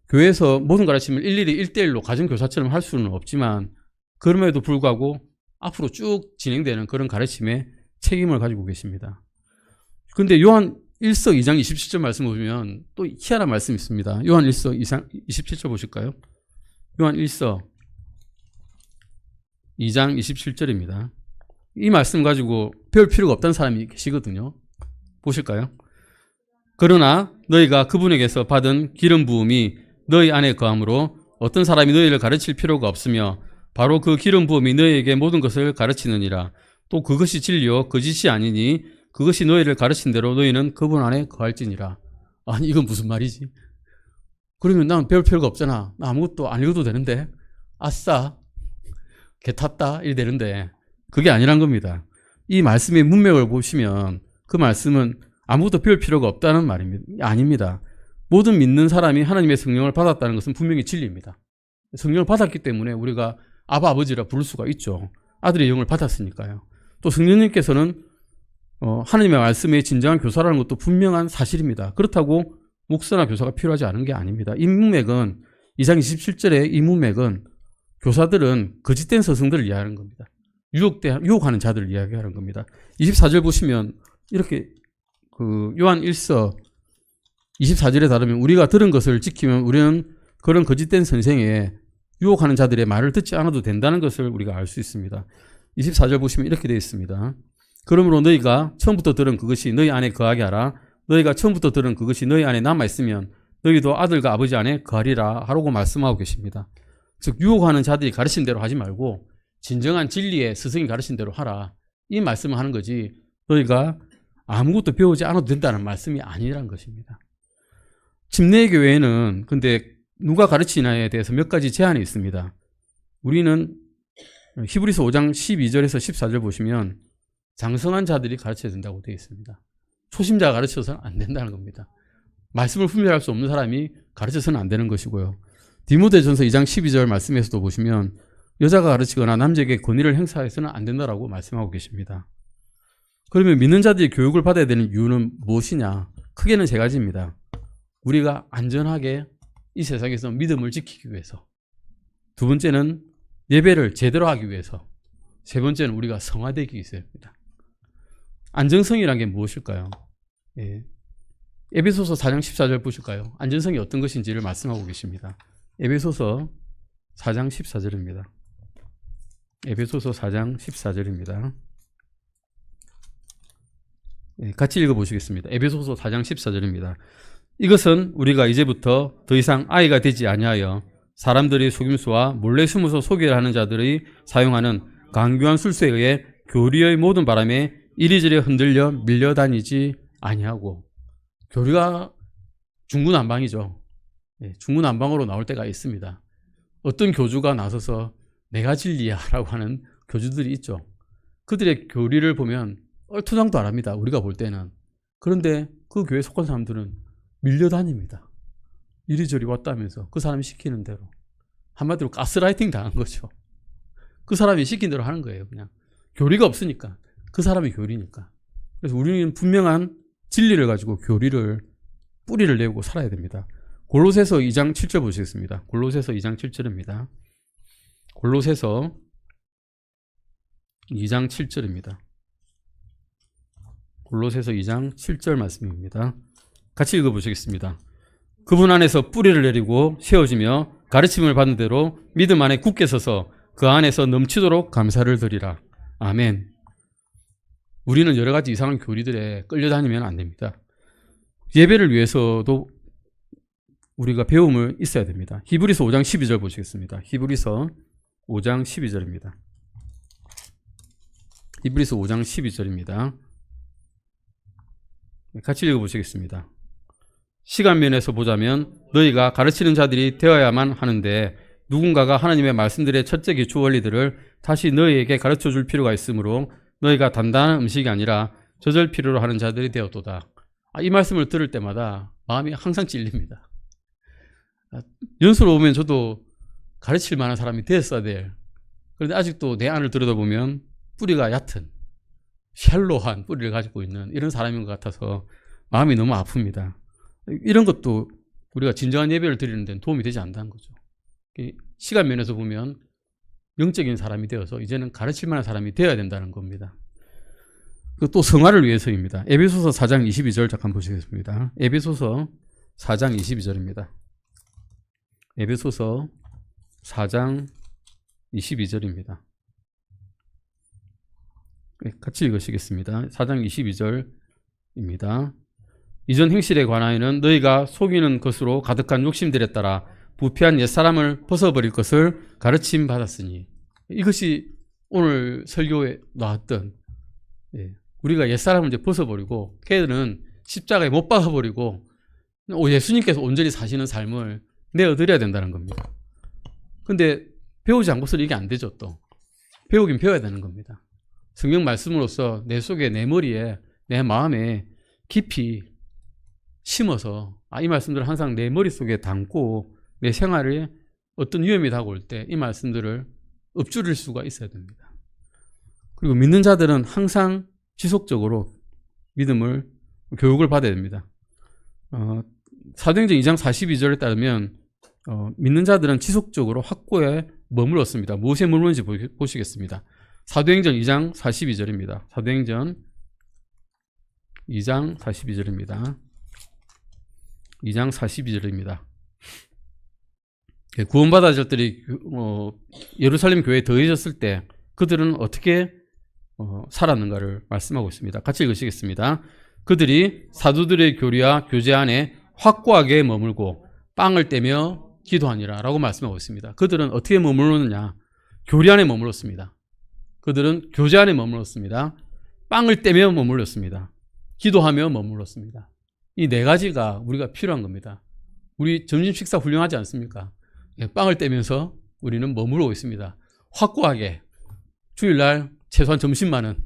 교회에서 모든 가르침을 일일이 1대1로 가정교사처럼 할 수는 없지만 그럼에도 불구하고 앞으로 쭉 진행되는 그런 가르침에 책임을 가지고 계십니다. 그런데 요한 1서 2장 27절 말씀 보시면 또 희한한 말씀이 있습니다. 요한 1서 27절 보실까요? 요한 1서 2장 27절입니다. 이 말씀 가지고 배울 필요가 없다는 사람이 계시거든요. 보실까요? 그러나 너희가 그분에게서 받은 기름 부음이 너희 안에 거함으로 어떤 사람이 너희를 가르칠 필요가 없으며 바로 그 기름 부음이 너희에게 모든 것을 가르치느니라. 또 그것이 진리요 거짓이 아니니 그것이 너희를 가르친 대로 너희는 그분 안에 거할지니라. 아니 이건 무슨 말이지? 그러면 난 배울 필요가 없잖아. 나 아무것도 안 읽어도 되는데 아싸 개 탔다 이래 되는데 그게 아니란 겁니다. 이 말씀의 문맥을 보시면 그 말씀은 아무것도 배울 필요가 없다는 말입니다. 아닙니다. 모든 믿는 사람이 하나님의 성령을 받았다는 것은 분명히 진리입니다. 성령을 받았기 때문에 우리가 아바 아버지라 부를 수가 있죠. 아들의 영을 받았으니까요. 또 성령님께서는 하나님의 말씀의 진정한 교사라는 것도 분명한 사실입니다. 그렇다고 목사나 교사가 필요하지 않은 게 아닙니다. 이 문맥은 2장 27절의 이 문맥은 교사들은 거짓된 스승들을 이야기하는 겁니다. 유혹하는 자들을 이야기하는 겁니다. 24절 보시면 이렇게 요한 1서 24절에 따르면 우리가 들은 것을 지키면 우리는 그런 거짓된 선생에 유혹하는 자들의 말을 듣지 않아도 된다는 것을 우리가 알 수 있습니다. 24절 보시면 이렇게 되어 있습니다. 그러므로 너희가 처음부터 들은 그것이 너희 안에 거하게 하라. 너희가 처음부터 들은 그것이 너희 안에 남아있으면 너희도 아들과 아버지 안에 거하리라 하라고 말씀하고 계십니다. 즉 유혹하는 자들이 가르친 대로 하지 말고 진정한 진리의 스승이 가르친 대로 하라. 이 말씀을 하는 거지 너희가 아무것도 배우지 않아도 된다는 말씀이 아니라는 것입니다. 침례교회에는 근데 누가 가르치냐에 대해서 몇 가지 제한이 있습니다. 우리는 히브리서 5장 12절에서 14절 보시면 장성한 자들이 가르쳐야 된다고 되어 있습니다. 초심자가 가르쳐서는 안 된다는 겁니다. 말씀을 분별할 수 없는 사람이 가르쳐서는 안 되는 것이고요. 디모데전서 2장 12절 말씀에서도 보시면 여자가 가르치거나 남자에게 권위를 행사해서는 안 된다라고 말씀하고 계십니다. 그러면 믿는 자들이 교육을 받아야 되는 이유는 무엇이냐? 크게는 세 가지입니다. 우리가 안전하게 이 세상에서 믿음을 지키기 위해서, 두 번째는 예배를 제대로 하기 위해서, 세 번째는 우리가 성화되기 위해서입니다. 안정성이란 게 무엇일까요? 에베소서 4장 14절 보실까요? 안전성이 어떤 것인지를 말씀하고 계십니다. 에베소서 4장 14절입니다. 에베소서 4장 14절입니다. 같이 읽어보시겠습니다. 에베소서 4장 14절입니다. 이것은 우리가 이제부터 더 이상 아이가 되지 아니하여 사람들이 속임수와 몰래 숨어서 소개를 하는 자들이 사용하는 강교한 술수에 의해 교리의 모든 바람에 이리저리 흔들려 밀려다니지 아니하고, 교리가 중구난방이죠. 중구난방으로 나올 때가 있습니다. 어떤 교주가 나서서 내가 진리야 라고 하는 교주들이 있죠. 그들의 교리를 보면 얼토당도 안 합니다. 우리가 볼 때는. 그런데 그 교회에 속한 사람들은 밀려다닙니다. 이리저리 왔다면서 그 사람이 시키는 대로. 한마디로 가스라이팅 당한 거죠. 그 사람이 시킨 대로 하는 거예요. 그냥 교리가 없으니까. 그 사람이 교리니까. 그래서 우리는 분명한 진리를 가지고 교리를 뿌리를 내고 살아야 됩니다. 골로새서 2장 7절 보시겠습니다. 골로새서 2장 7절입니다. 골로새서 2장 7절입니다. 골로새서 2장 7절 말씀입니다. 같이 읽어보시겠습니다. 그분 안에서 뿌리를 내리고 세워지며 가르침을 받는 대로 믿음 안에 굳게 서서 그 안에서 넘치도록 감사를 드리라. 아멘. 우리는 여러 가지 이상한 교리들에 끌려다니면 안 됩니다. 예배를 위해서도 우리가 배움을 있어야 됩니다. 히브리서 5장 12절 보시겠습니다. 히브리서 5장 12절입니다. 히브리서 5장 12절입니다. 같이 읽어보시겠습니다. 시간 면에서 보자면 너희가 가르치는 자들이 되어야만 하는데 누군가가 하나님의 말씀들의 첫째 기초 원리들을 다시 너희에게 가르쳐 줄 필요가 있으므로 너희가 단단한 음식이 아니라 젖을 필요로 하는 자들이 되었도다. 이 말씀을 들을 때마다 마음이 항상 찔립니다. 연수로 오면 저도 가르칠 만한 사람이 되었어야 될, 그런데 아직도 내 안을 들여다보면 뿌리가 얕은 샬로한 뿌리를 가지고 있는 이런 사람인 것 같아서 마음이 너무 아픕니다. 이런 것도 우리가 진정한 예배를 드리는 데는 도움이 되지 않는다는 거죠. 시간 면에서 보면 영적인 사람이 되어서 이제는 가르칠 만한 사람이 되어야 된다는 겁니다. 또 성화를 위해서입니다. 에베소서 4장 22절 잠깐 보시겠습니다. 에베소서 4장 22절입니다. 에베소서 4장 22절입니다. 같이 읽으시겠습니다. 4장 22절입니다. 이전 행실에 관하여는 너희가 속이는 것으로 가득한 욕심들에 따라 부패한 옛사람을 벗어버릴 것을 가르침 받았으니, 이것이 오늘 설교에 나왔던, 우리가 옛사람을 이제 벗어버리고 걔들은 십자가에 못 박아버리고 예수님께서 온전히 사시는 삶을 내어드려야 된다는 겁니다. 근데 배우지 않고서는 이게 안 되죠. 또 배우긴 배워야 되는 겁니다. 성경 말씀으로써 내 속에, 내 머리에, 내 마음에 깊이 심어서 이 말씀들을 항상 내 머릿속에 담고 내 생활에 어떤 위험이 다가올 때 이 말씀들을 읊조릴 수가 있어야 됩니다. 그리고 믿는 자들은 항상 지속적으로 믿음을, 교육을 받아야 됩니다. 사도행전 2장 42절에 따르면 믿는 자들은 지속적으로 확고에 머물렀습니다. 무엇에 머무르는지 보시겠습니다. 사도행전 2장 42절입니다. 사도행전 2장 42절입니다. 2장 42절입니다. 구원받은 자들이 예루살렘 교회에 더해졌을 때 그들은 어떻게 살았는가를 말씀하고 있습니다. 같이 읽으시겠습니다. 그들이 사도들의 교리와 교제 안에 확고하게 머물고 빵을 떼며 기도하니라 라고 말씀하고 있습니다. 그들은 어떻게 머물렀느냐? 교리 안에 머물렀습니다. 그들은 교제 안에 머물렀습니다. 빵을 떼며 머물렀습니다. 기도하며 머물렀습니다. 이 네 가지가 우리가 필요한 겁니다. 우리 점심 식사 훌륭하지 않습니까? 빵을 떼면서 우리는 머무르고 있습니다. 확고하게 주일날 최소한 점심만은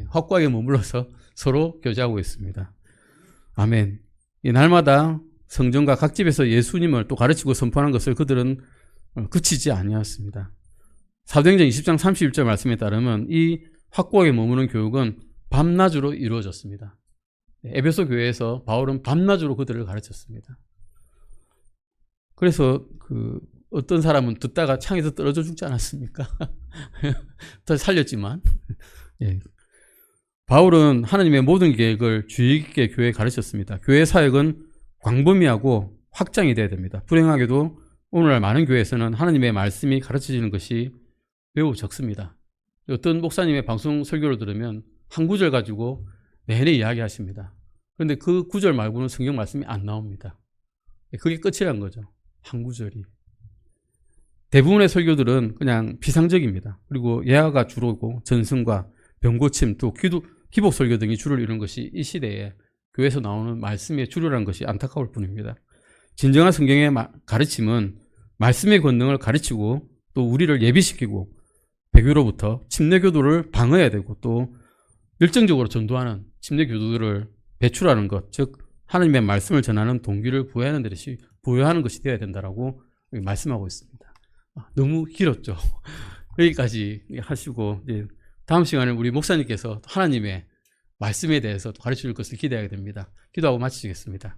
확고하게 머물러서 서로 교제하고 있습니다. 아멘. 이 날마다 성전과 각 집에서 예수님을 또 가르치고 선포하는 것을 그들은 그치지 아니었습니다. 사도행전 20장 31절 말씀에 따르면 이 확고하게 머무는 교육은 밤낮으로 이루어졌습니다. 에베소 교회에서 바울은 밤낮으로 그들을 가르쳤습니다. 그래서 어떤 사람은 듣다가 창에서 떨어져 죽지 않았습니까? 더 살렸지만 바울은 하나님의 모든 계획을 주의 깊게 교회에 가르쳤습니다. 교회 사역은 광범위하고 확장이 돼야 됩니다. 불행하게도 오늘날 많은 교회에서는 하나님의 말씀이 가르쳐지는 것이 매우 적습니다. 어떤 목사님의 방송 설교를 들으면 한 구절 가지고 내내 이야기하십니다. 그런데 그 구절 말고는 성경 말씀이 안 나옵니다. 그게 끝이란 거죠. 한 구절이. 대부분의 설교들은 그냥 비상적입니다. 그리고 예화가 주로고 전승과 병고침 또 기복 설교 등이 주를 이루는 것이 이 시대에 교회에서 나오는 말씀의 주류라는 것이 안타까울 뿐입니다. 진정한 성경의 가르침은 말씀의 권능을 가르치고 또 우리를 예비시키고 배교로부터 침례교도를 방어해야 되고 또 열정적으로 전도하는 침례교도들을 배출하는 것, 즉 하나님의 말씀을 전하는 동기를 부여하는 것이 되어야 된다라고 말씀하고 있습니다. 너무 길었죠. 여기까지 하시고 이제 다음 시간에 우리 목사님께서 하나님의 말씀에 대해서 가르쳐 줄 것을 기대하게 됩니다. 기도하고 마치겠습니다.